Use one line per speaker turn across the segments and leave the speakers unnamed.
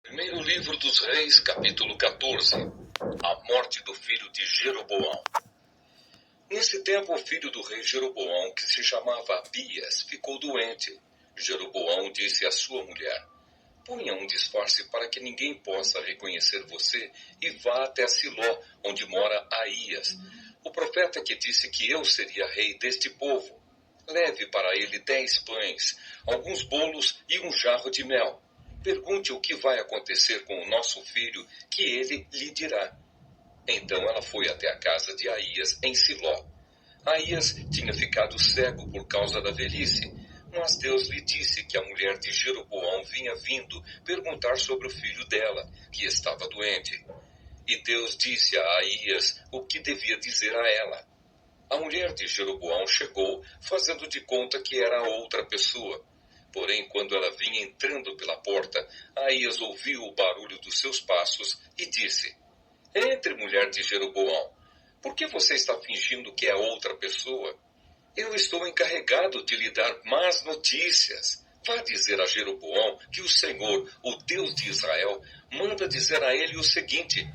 Primeiro livro dos Reis, capítulo 14. A morte do filho de Jeroboão. Nesse tempo, o filho do rei Jeroboão, que se chamava Abias, ficou doente. Jeroboão disse à sua mulher: ponha um disfarce para que ninguém possa reconhecer você e vá até Siló, onde mora Aías, o profeta que disse que eu seria rei deste povo. Leve para ele 10 pães, alguns bolos e um jarro de mel. Pergunte o que vai acontecer com o nosso filho, que ele lhe dirá. Então ela foi até a casa de Aías em Siló. Aías tinha ficado cego por causa da velhice, mas Deus lhe disse que a mulher de Jeroboão vinha vindo perguntar sobre o filho dela, que estava doente. E Deus disse a Aías o que devia dizer a ela. A mulher de Jeroboão chegou, fazendo de conta que era outra pessoa. Porém, quando ela vinha entrando pela porta, Aías ouviu o barulho dos seus passos e disse: entre, mulher de Jeroboão. Por que você está fingindo que é outra pessoa? Eu estou encarregado de lhe dar más notícias. Vá dizer a Jeroboão que o Senhor, o Deus de Israel, manda dizer a ele o seguinte: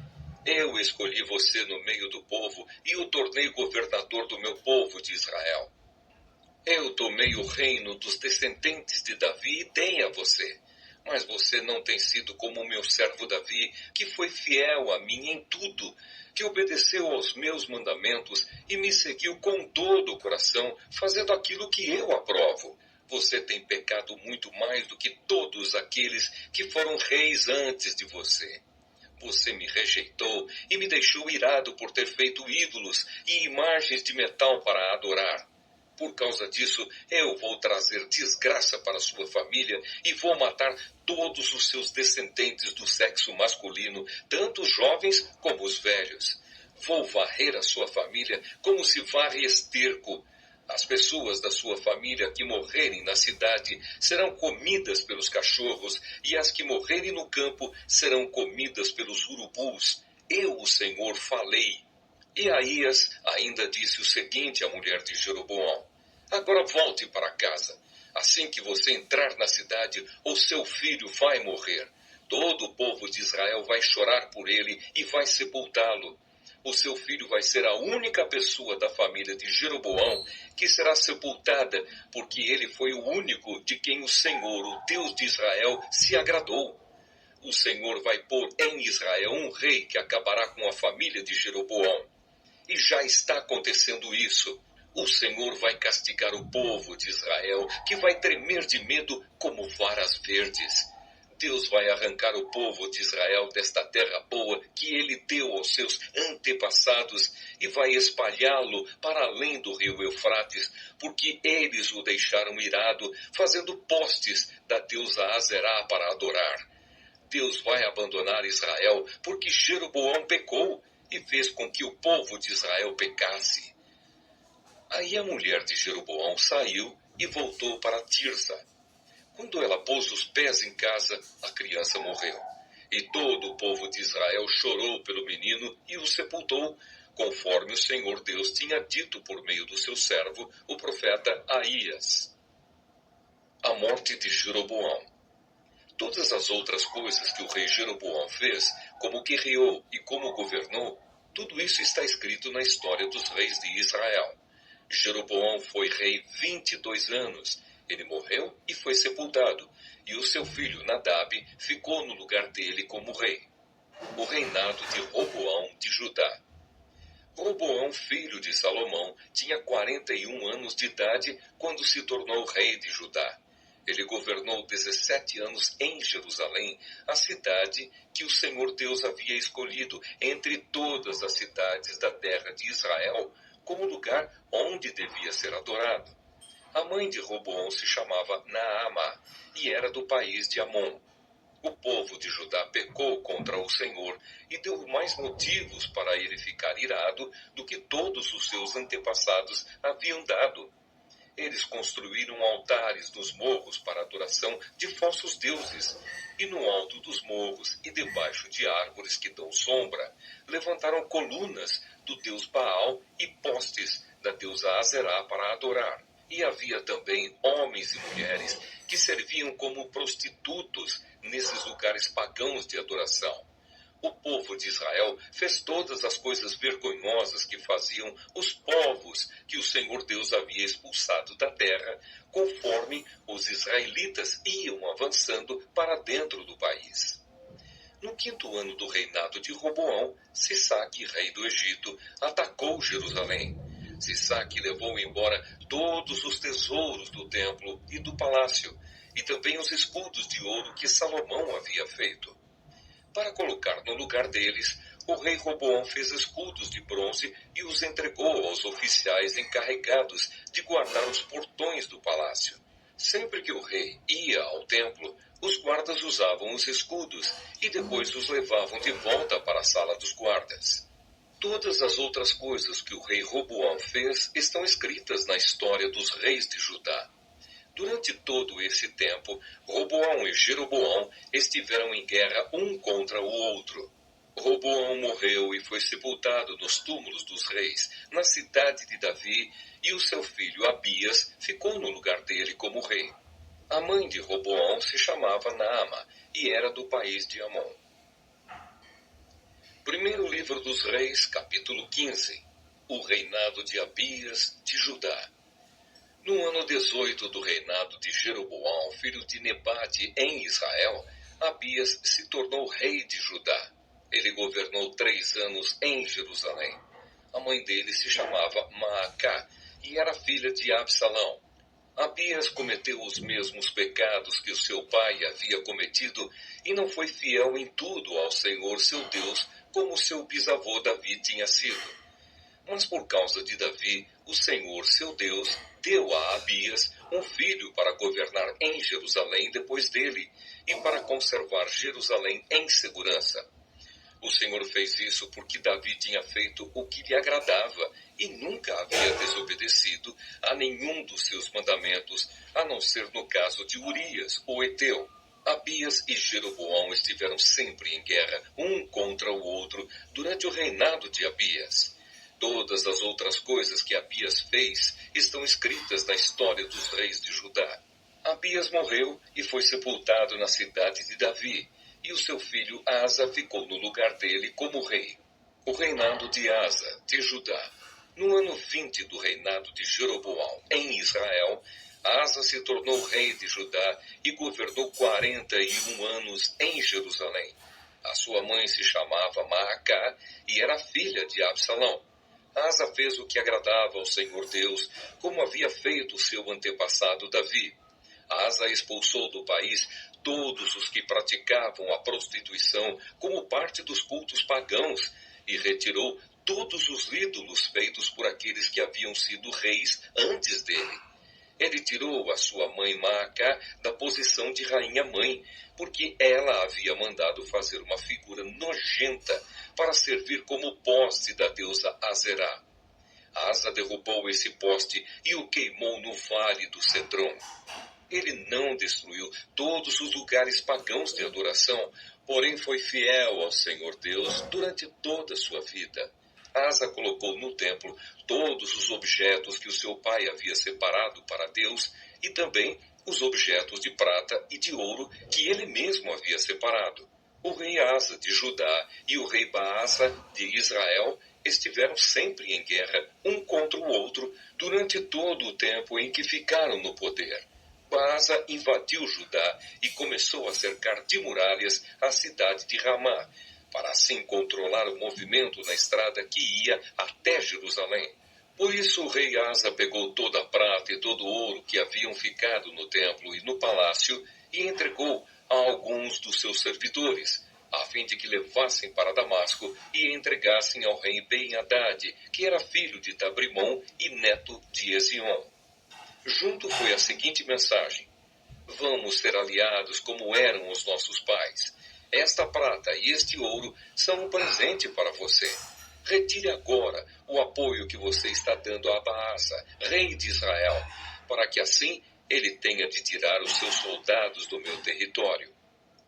eu escolhi você no meio do povo e o tornei governador do meu povo de Israel. Eu tomei o reino dos descendentes de Davi e dei a você. Mas você não tem sido como o meu servo Davi, que foi fiel a mim em tudo, que obedeceu aos meus mandamentos e me seguiu com todo o coração, fazendo aquilo que eu aprovo. Você tem pecado muito mais do que todos aqueles que foram reis antes de você. Você me rejeitou e me deixou irado por ter feito ídolos e imagens de metal para adorar. Por causa disso, eu vou trazer desgraça para sua família e vou matar todos os seus descendentes do sexo masculino, tanto os jovens como os velhos. Vou varrer a sua família como se varre esterco. As pessoas da sua família que morrerem na cidade serão comidas pelos cachorros, e as que morrerem no campo serão comidas pelos urubus. Eu, o Senhor, falei. E Aías ainda disse o seguinte à mulher de Jeroboão: agora volte para casa. Assim que você entrar na cidade, o seu filho vai morrer. Todo o povo de Israel vai chorar por ele e vai sepultá-lo. O seu filho vai ser a única pessoa da família de Jeroboão que será sepultada, porque ele foi o único de quem o Senhor, o Deus de Israel, se agradou. O Senhor vai pôr em Israel um rei que acabará com a família de Jeroboão. E já está acontecendo isso. O Senhor vai castigar o povo de Israel, que vai tremer de medo como varas verdes. Deus vai arrancar o povo de Israel desta terra boa que ele deu aos seus antepassados e vai espalhá-lo para além do rio Eufrates, porque eles o deixaram irado, fazendo postes da deusa Azerá para adorar. Deus vai abandonar Israel porque Jeroboão pecou e fez com que o povo de Israel pecasse. Aí a mulher de Jeroboão saiu e voltou para Tirsa. Quando ela pôs os pés em casa, a criança morreu. E todo o povo de Israel chorou pelo menino e o sepultou, conforme o Senhor Deus tinha dito por meio do seu servo, o profeta Aías. A morte de Jeroboão. Todas as outras coisas que o rei Jeroboão fez, como guerreou e como governou, tudo isso está escrito na história dos reis de Israel. Jeroboão foi rei 22 anos. Ele morreu e foi sepultado, e o seu filho Nadab ficou no lugar dele como rei. O reinado de Roboão de Judá. Roboão, filho de Salomão, tinha 41 anos de idade quando se tornou rei de Judá. Ele governou 17 anos em Jerusalém, a cidade que o Senhor Deus havia escolhido entre todas as cidades da terra de Israel como lugar onde devia ser adorado. A mãe de Roboão se chamava Naamá e era do país de Amon. O povo de Judá pecou contra o Senhor e deu mais motivos para ele ficar irado do que todos os seus antepassados haviam dado. Eles construíram altares nos morros para adoração de falsos deuses, e no alto dos morros e debaixo de árvores que dão sombra, levantaram colunas do deus Baal e postes da deusa Azerá para adorar. E havia também homens e mulheres que serviam como prostitutos nesses lugares pagãos de adoração. O povo de Israel fez todas as coisas vergonhosas que faziam os povos que o Senhor Deus havia expulsado da terra, conforme os israelitas iam avançando para dentro do país. No 5º ano do reinado de Roboão, Sisaque, rei do Egito, atacou Jerusalém. Sisaque levou embora todos os tesouros do templo e do palácio, e também os escudos de ouro que Salomão havia feito. Para colocar no lugar deles, o rei Roboão fez escudos de bronze e os entregou aos oficiais encarregados de guardar os portões do palácio. Sempre que o rei ia ao templo, os guardas usavam os escudos e depois os levavam de volta para a sala dos guardas. Todas as outras coisas que o rei Roboão fez estão escritas na história dos reis de Judá. Durante todo esse tempo, Roboão e Jeroboão estiveram em guerra um contra o outro. Roboão morreu e foi sepultado nos túmulos dos reis, na cidade de Davi, e o seu filho Abias ficou no lugar dele como rei. A mãe de Roboão se chamava Naama e era do país de Amon. Primeiro livro dos Reis, capítulo 15. O reinado de Abias de Judá. No ano 18 do reinado de Jeroboão, filho de Nebate, em Israel, Abias se tornou rei de Judá. Ele governou 3 anos em Jerusalém. A mãe dele se chamava Maacá e era filha de Absalão. Abias cometeu os mesmos pecados que o seu pai havia cometido e não foi fiel em tudo ao Senhor seu Deus, como seu bisavô Davi tinha sido. Mas por causa de Davi, o Senhor, seu Deus, deu a Abias um filho para governar em Jerusalém depois dele e para conservar Jerusalém em segurança. O Senhor fez isso porque Davi tinha feito o que lhe agradava e nunca havia desobedecido a nenhum dos seus mandamentos, a não ser no caso de Urias, o Eteu. Abias e Jeroboão estiveram sempre em guerra, um contra o outro, durante o reinado de Abias. Todas as outras coisas que Abias fez estão escritas na história dos reis de Judá. Abias morreu e foi sepultado na cidade de Davi, e o seu filho Asa ficou no lugar dele como rei. O reinado de Asa, de Judá. No ano 20 do reinado de Jeroboão, em Israel, Asa se tornou rei de Judá e governou 41 anos em Jerusalém. A sua mãe se chamava Maacá e era filha de Absalão. Asa fez o que agradava ao Senhor Deus, como havia feito seu antepassado Davi. Asa expulsou do país todos os que praticavam a prostituição como parte dos cultos pagãos e retirou todos os ídolos feitos por aqueles que haviam sido reis antes dele. Ele tirou a sua mãe Maacá da posição de rainha-mãe, porque ela havia mandado fazer uma figura nojenta para servir como poste da deusa Azerá. Asa derrubou esse poste e o queimou no vale do Cedron. Ele não destruiu todos os lugares pagãos de adoração, porém foi fiel ao Senhor Deus durante toda a sua vida. Asa colocou no templo todos os objetos que o seu pai havia separado para Deus e também os objetos de prata e de ouro que ele mesmo havia separado. O rei Asa de Judá e o rei Baasa de Israel estiveram sempre em guerra um contra o outro durante todo o tempo em que ficaram no poder. Baasa invadiu Judá e começou a cercar de muralhas a cidade de Ramá, para assim controlar o movimento na estrada que ia até Jerusalém. Por isso o rei Asa pegou toda a prata e todo o ouro que haviam ficado no templo e no palácio e entregou a alguns dos seus servidores, a fim de que levassem para Damasco e entregassem ao rei Ben-Hadad, que era filho de Tabrimon e neto de Ezion. Junto foi a seguinte mensagem: vamos ser aliados como eram os nossos pais. Esta prata e este ouro são um presente para você. Retire agora o apoio que você está dando a Baasa, rei de Israel, para que assim ele tenha de tirar os seus soldados do meu território.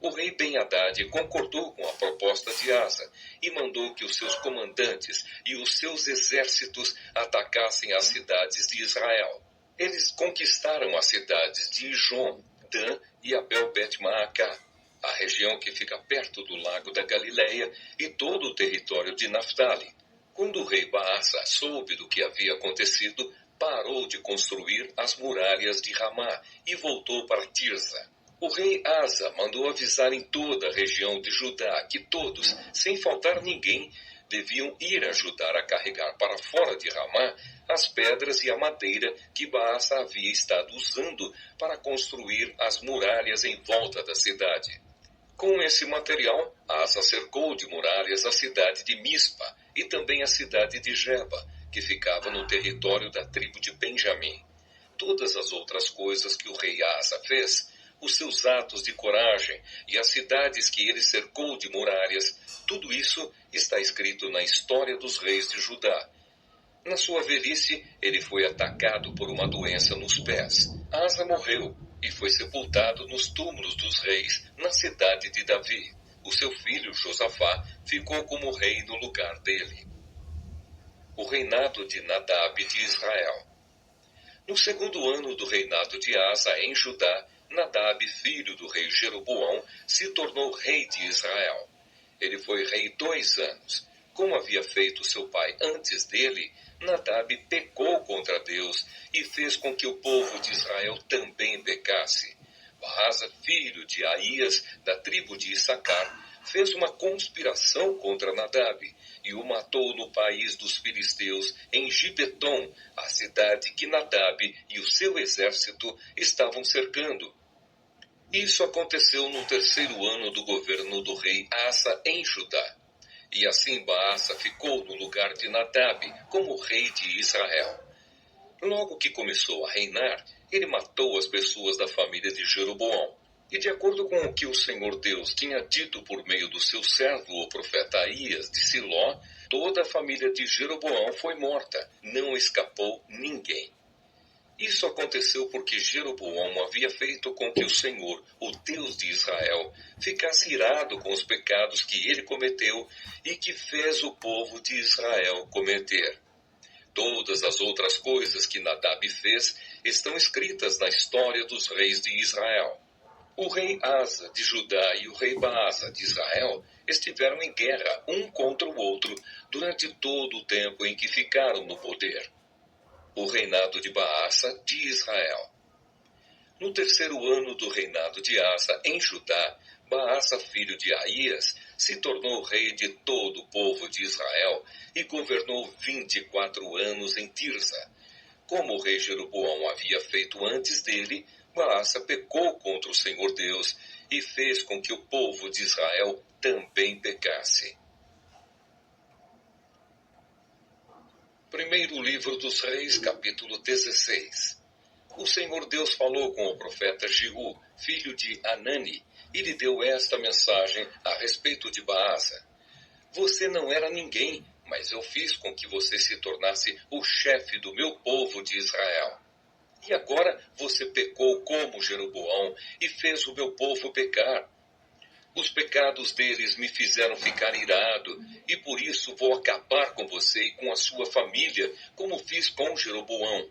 O rei Ben-Hadad concordou com a proposta de Asa e mandou que os seus comandantes e os seus exércitos atacassem as cidades de Israel. Eles conquistaram as cidades de Ijon, Dan e Abel Bet-Maacá. a região que fica perto do lago da Galileia e todo o território de Naftali. Quando o rei Baasa soube do que havia acontecido, parou de construir as muralhas de Ramá e voltou para Tirza. O rei Asa mandou avisar em toda a região de Judá que todos, sem faltar ninguém, deviam ir ajudar a carregar para fora de Ramá as pedras e a madeira que Baasa havia estado usando para construir as muralhas em volta da cidade. Com esse material, Asa cercou de muralhas a cidade de Mispa e também a cidade de Geba, que ficava no território da tribo de Benjamim. Todas as outras coisas que o rei Asa fez, os seus atos de coragem e as cidades que ele cercou de muralhas, tudo isso está escrito na história dos reis de Judá. Na sua velhice, ele foi atacado por uma doença nos pés. Asa morreu e foi sepultado nos túmulos dos reis na cidade de Davi. O seu filho Josafá ficou como rei no lugar dele. O reinado de Nadab de Israel. No segundo ano do reinado de Asa em Judá, Nadab, filho do rei Jeroboão, se tornou rei de Israel. Ele foi rei 2 anos. Como havia feito seu pai antes dele, Nadab pecou contra Deus e fez com que o povo de Israel também pecasse. Baasa, filho de Aías, da tribo de Issacar, fez uma conspiração contra Nadab e o matou no país dos filisteus, em Gibeton, a cidade que Nadab e o seu exército estavam cercando. Isso aconteceu no 3º ano do governo do rei Asa em Judá. E assim Baasa ficou no lugar de Nadab como rei de Israel. Logo que começou a reinar, ele matou as pessoas da família de Jeroboão. E de acordo com o que o Senhor Deus tinha dito por meio do seu servo, o profeta Aías de Siló, toda a família de Jeroboão foi morta, não escapou ninguém. Isso aconteceu porque Jeroboão havia feito com que o Senhor, o Deus de Israel, ficasse irado com os pecados que ele cometeu e que fez o povo de Israel cometer. Todas as outras coisas que Nadab fez estão escritas na história dos reis de Israel. O rei Asa de Judá e o rei Baasa de Israel estiveram em guerra um contra o outro durante todo o tempo em que ficaram no poder. O reinado de Baasa de Israel. No 3º ano do reinado de Asa em Judá, Baasa, filho de Aías, se tornou rei de todo o povo de Israel e governou 24 anos em Tirza. Como o rei Jeroboão havia feito antes dele, Baasa pecou contra o Senhor Deus e fez com que o povo de Israel também pecasse. Primeiro livro dos Reis, capítulo 16. O Senhor Deus falou com o profeta Jeú, filho de Anani, e lhe deu esta mensagem a respeito de Baasa. Você não era ninguém, mas eu fiz com que você se tornasse o chefe do meu povo de Israel. E agora você pecou como Jeroboão e fez o meu povo pecar. Os pecados deles me fizeram ficar irado, e por isso vou acabar com você e com a sua família, como fiz com Jeroboão.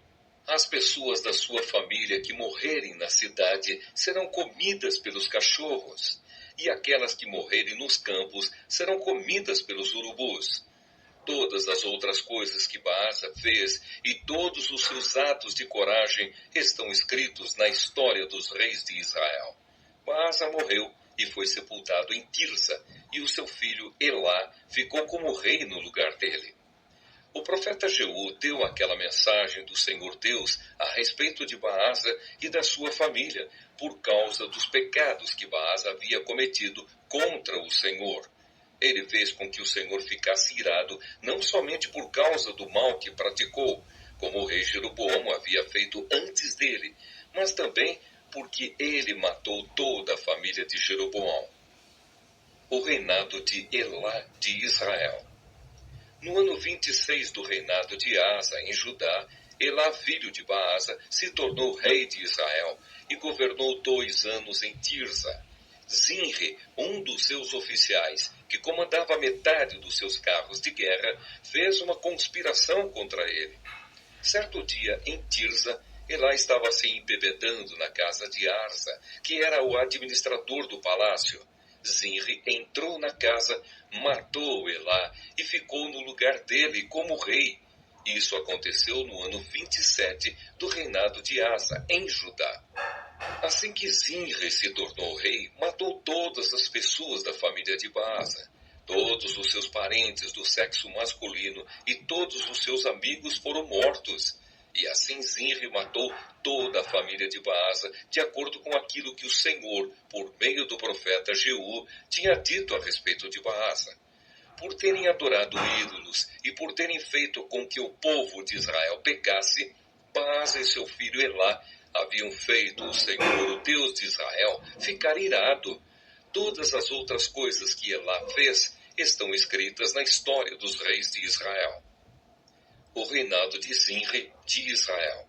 As pessoas da sua família que morrerem na cidade serão comidas pelos cachorros, e aquelas que morrerem nos campos serão comidas pelos urubus. Todas as outras coisas que Baasa fez e todos os seus atos de coragem estão escritos na história dos reis de Israel. Baasa morreu e foi sepultado em Tirza, e o seu filho Elá ficou como rei no lugar dele. O profeta Jeú deu aquela mensagem do Senhor Deus a respeito de Baasa e da sua família, por causa dos pecados que Baasa havia cometido contra o Senhor. Ele fez com que o Senhor ficasse irado, não somente por causa do mal que praticou, como o rei Jeroboão havia feito antes dele, mas também porque ele matou toda a família de Jeroboão. O reinado de Elá de Israel. No ano 26 do reinado de Asa em Judá, Elá, filho de Baasa, se tornou rei de Israel e governou 2 anos em Tirza. Zinri, um dos seus oficiais, que comandava metade dos seus carros de guerra, fez uma conspiração contra ele. Certo dia, em Tirza, Elá estava se embebedando na casa de Arsa, que era o administrador do palácio. Zinri entrou na casa, matou Elá e ficou no lugar dele como rei. Isso aconteceu no ano 27 do reinado de Asa, em Judá. Assim que Zinri se tornou rei, matou todas as pessoas da família de Baasa. Todos os seus parentes do sexo masculino e todos os seus amigos foram mortos. E assim Zinri matou toda a família de Baasa, de acordo com aquilo que o Senhor, por meio do profeta Jeú, tinha dito a respeito de Baasa. Por terem adorado ídolos e por terem feito com que o povo de Israel pecasse, Baasa e seu filho Elá haviam feito o Senhor, o Deus de Israel, ficar irado. Todas as outras coisas que Elá fez estão escritas na história dos reis de Israel. O reinado de Zinri de Israel.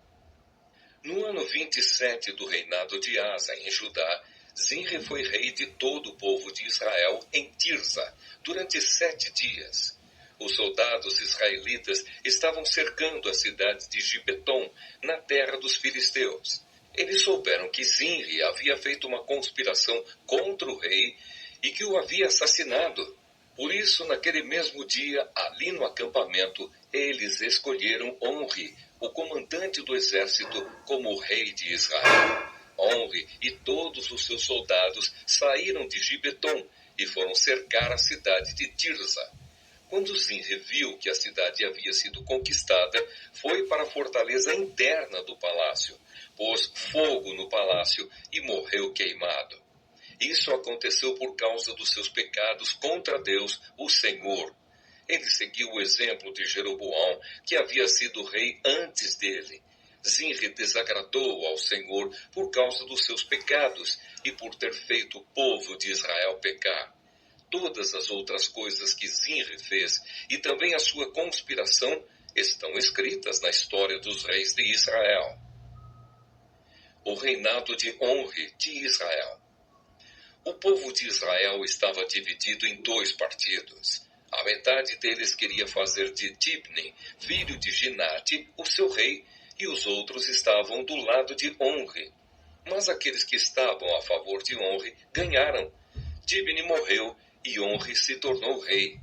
No ano 27 do reinado de Asa em Judá, Zinri foi rei de todo o povo de Israel em Tirza, durante 7 dias. Os soldados israelitas estavam cercando a cidade de Gibeton, na terra dos filisteus. Eles souberam que Zinri havia feito uma conspiração contra o rei e que o havia assassinado. Por isso, naquele mesmo dia, ali no acampamento, eles escolheram Onri, o comandante do exército, como rei de Israel. Onri e todos os seus soldados saíram de Gibeton e foram cercar a cidade de Tirza. Quando Zinri viu que a cidade havia sido conquistada, foi para a fortaleza interna do palácio, pôs fogo no palácio e morreu queimado. Isso aconteceu por causa dos seus pecados contra Deus, o Senhor. Ele seguiu o exemplo de Jeroboão, que havia sido rei antes dele. Zinri desagradou ao Senhor por causa dos seus pecados e por ter feito o povo de Israel pecar. Todas as outras coisas que Zinri fez e também a sua conspiração estão escritas na história dos reis de Israel. O reinado de Onri de Israel. O povo de Israel estava dividido em 2 partidos. A metade deles queria fazer de Tibni, filho de Ginate, o seu rei, e os outros estavam do lado de Onri. Mas aqueles que estavam a favor de Onri ganharam. Tibni morreu e Onri se tornou rei.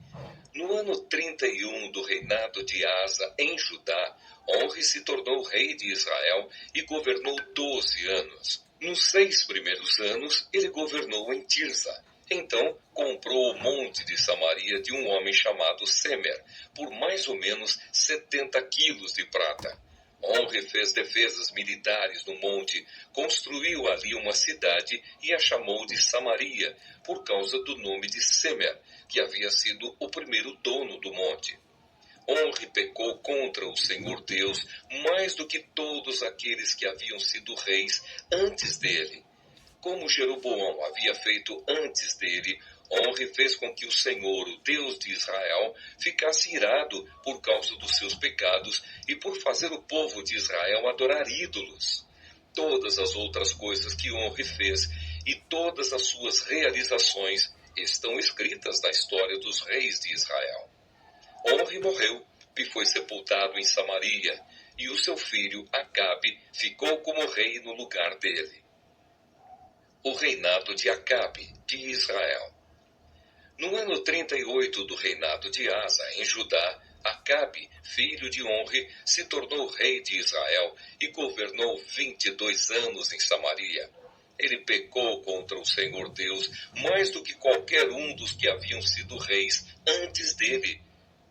No ano 31 do reinado de Asa, em Judá, Onri se tornou rei de Israel e governou 12 anos. Nos 6 primeiros anos, ele governou em Tirza. Então, comprou o monte de Samaria de um homem chamado Semer, por mais ou menos 70 quilos de prata. Onri fez defesas militares no monte, construiu ali uma cidade e a chamou de Samaria, por causa do nome de Semer, que havia sido o primeiro dono do monte. Onri pecou contra o Senhor Deus mais do que todos aqueles que haviam sido reis antes dele. Como Jeroboão havia feito antes dele, Onri fez com que o Senhor, o Deus de Israel, ficasse irado por causa dos seus pecados e por fazer o povo de Israel adorar ídolos. Todas as outras coisas que Onri fez e todas as suas realizações estão escritas na história dos reis de Israel. Onri morreu e foi sepultado em Samaria, e o seu filho Acabe ficou como rei no lugar dele. O reinado de Acabe, de Israel. No ano 38 do reinado de Asa, em Judá, Acabe, filho de Onri, se tornou rei de Israel e governou 22 anos em Samaria. Ele pecou contra o Senhor Deus mais do que qualquer um dos que haviam sido reis antes dele.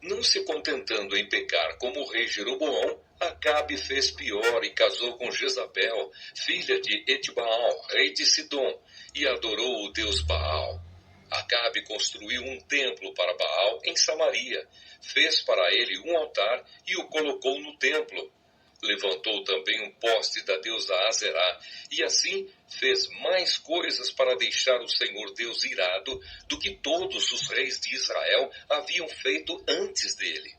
Não se contentando em pecar como o rei Jeroboão, Acabe fez pior e casou com Jezabel, filha de Etbaal, rei de Sidom, e adorou o deus Baal. Acabe construiu um templo para Baal em Samaria, fez para ele um altar e o colocou no templo. Levantou também um poste da deusa Azerá, e assim fez mais coisas para deixar o Senhor Deus irado do que todos os reis de Israel haviam feito antes dele.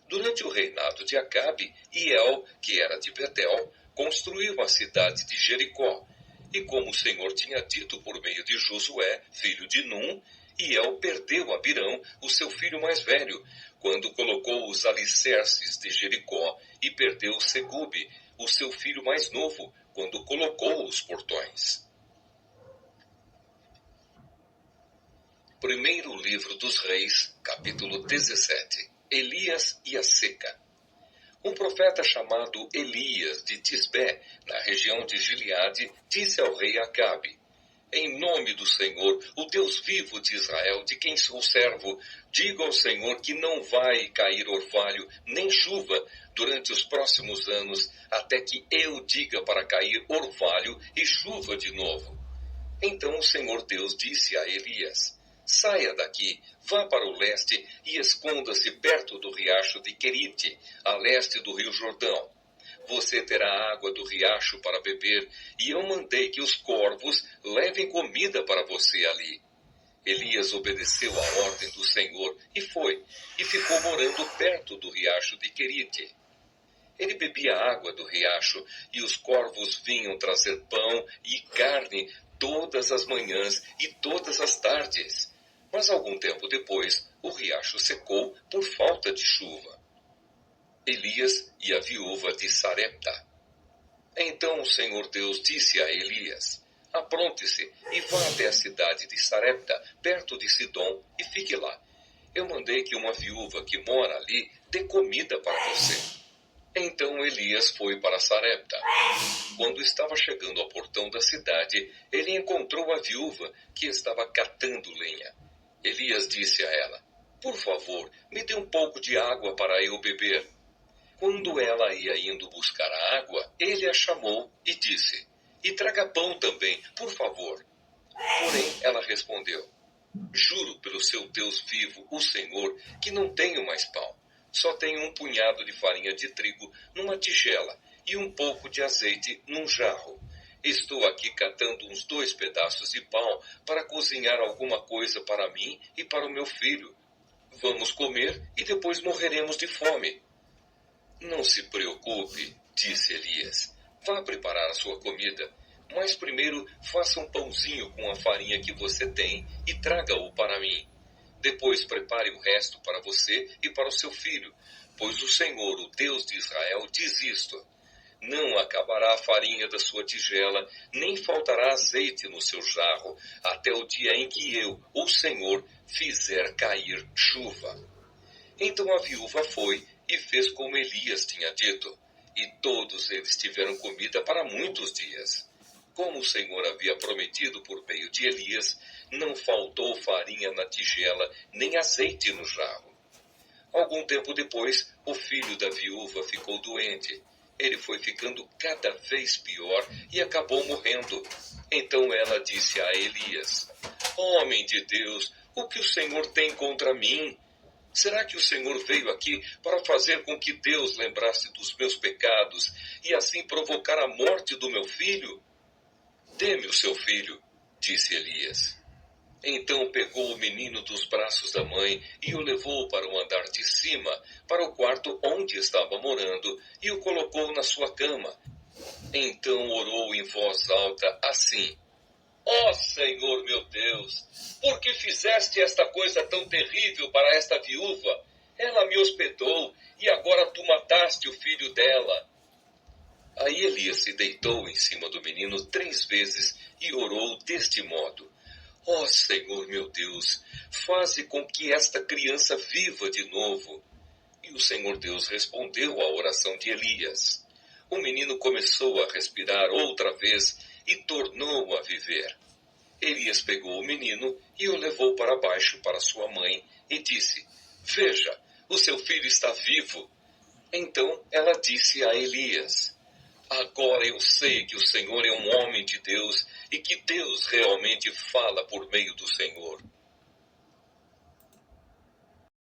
Durante o reinado de Acabe, Hiel, que era de Betel, construiu a cidade de Jericó. E como o Senhor tinha dito por meio de Josué, filho de Num, Hiel perdeu Abirão, o seu filho mais velho, quando colocou os alicerces de Jericó, e perdeu Segube, o seu filho mais novo quando colocou os portões. Primeiro livro dos Reis, capítulo 17. Elias e a seca. Um profeta chamado Elias de Tisbé, na região de Gileade, disse ao rei Acabe: em nome do Senhor, o Deus vivo de Israel, de quem sou servo, diga ao Senhor que não vai cair orvalho nem chuva durante os próximos anos, até que eu diga para cair orvalho e chuva de novo. Então o Senhor Deus disse a Elias: saia daqui, vá para o leste e esconda-se perto do riacho de Querite, a leste do rio Jordão. Você terá água do riacho para beber, e eu mandei que os corvos levem comida para você ali. Elias obedeceu à ordem do Senhor e foi, e ficou morando perto do riacho de Querite. Ele bebia água do riacho, e os corvos vinham trazer pão e carne todas as manhãs e todas as tardes. Mas algum tempo depois, o riacho secou por falta de chuva. Elias e a viúva de Sarepta. Então o Senhor Deus disse a Elias: apronte-se e vá até a cidade de Sarepta, perto de Sidom, e fique lá. Eu mandei que uma viúva que mora ali dê comida para você. Então Elias foi para Sarepta. Quando estava chegando ao portão da cidade, ele encontrou a viúva que estava catando lenha. Elias disse a ela: por favor, me dê um pouco de água para eu beber. Quando ela ia indo buscar a água, ele a chamou e disse: e traga pão também, por favor. Porém, ela respondeu: juro pelo seu Deus vivo, o Senhor, que não tenho mais pão. Só tenho um punhado de farinha de trigo numa tigela e um pouco de azeite num jarro. Estou aqui catando uns 2 pedaços de pão para cozinhar alguma coisa para mim e para o meu filho. Vamos comer e depois morreremos de fome. Não se preocupe, disse Elias. Vá preparar a sua comida, mas primeiro faça um pãozinho com a farinha que você tem e traga-o para mim. Depois prepare o resto para você e para o seu filho, pois o Senhor, o Deus de Israel, diz isto: não acabará a farinha da sua tigela, nem faltará azeite no seu jarro, até o dia em que eu, o Senhor, fizer cair chuva. Então a viúva foi e fez como Elias tinha dito, e todos eles tiveram comida para muitos dias. Como o Senhor havia prometido por meio de Elias, não faltou farinha na tigela, nem azeite no jarro. Algum tempo depois, o filho da viúva ficou doente. Ele foi ficando cada vez pior e acabou morrendo. Então ela disse a Elias: homem de Deus, o que o Senhor tem contra mim? Será que o Senhor veio aqui para fazer com que Deus lembrasse dos meus pecados e assim provocar a morte do meu filho? Dê-me o seu filho, disse Elias. Então pegou o menino dos braços da mãe e o levou para o andar de cima, para o quarto onde estava morando, e o colocou na sua cama. Então orou em voz alta assim: ó Senhor meu Deus, por que fizeste esta coisa tão terrível para esta viúva? Ela me hospedou e agora tu mataste o filho dela. Aí Elias se deitou em cima do menino 3 vezes e orou deste modo: ó Senhor meu Deus, faze com que esta criança viva de novo. E o Senhor Deus respondeu à oração de Elias. O menino começou a respirar outra vez e tornou a viver. Elias pegou o menino e o levou para baixo para sua mãe e disse: veja, o seu filho está vivo. Então ela disse a Elias: agora eu sei que o Senhor é um homem de Deus e que Deus realmente fala por meio do Senhor.